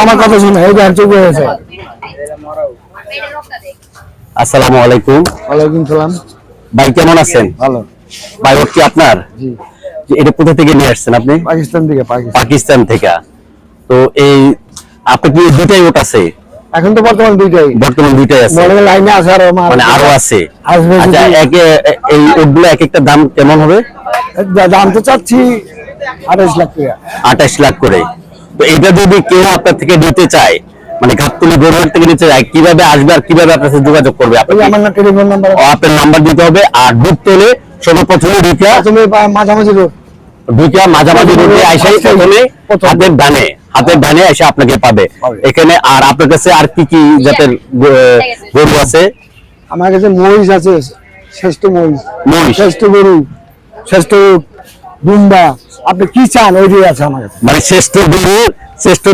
আমার কথা শুনে এই গান চুপ হয়েছে। আসসালামু আলাইকুম। ওয়ালাইকুম সালাম। ভাই কেমন আছেন? ভালো। ভাই ওর কি আপনার? জি। এটা কোথা থেকে নিয়ে আসছেন আপনি? পাকিস্তান থেকে। পাকিস্তান থেকে। তো এই আপনি কি দুটাই ওট আছে? এখন তো বর্তমান দুইটাই আছে। মডেল লাইনে আছে আর মানে আরো আছে। আসবে। আচ্ছা এই ওটগুলো এক একটা দাম কেমন হবে? দাম তো চাচ্ছি 28 লাখ টাকা। 28 লাখ করে। তো এটা যদি কেউ আপনার থেকে নিতে চায়, মানে গাবতলী গরুহাট থেকে নিতে চায়, কিভাবে আসবে আর কিভাবে আপনার সাথে যোগাযোগ করবে? আমার টেলিফোন নাম্বার, আপনার নাম্বার দিতে হবে। আর ঢুকতে হলে সর্বপ্রথমে তুমি মাঝামাঝি রোডে আইসাই প্রথমে হাতের ডানে এসে আপনাকে পাবে এখানে। আর আপনার কাছে আর কি কি জাতের গরু আছে? আমার কাছে মহিষ আছে, শ্রেষ্ঠ মহিষ, শ্রেষ্ঠ গরু, শ্রেষ্ঠ দুম্বা, আপনি কি চান ওইটাই আছে আমার কাছে। মানে শ্রেষ্ঠ গরু, শ্রেষ্ঠ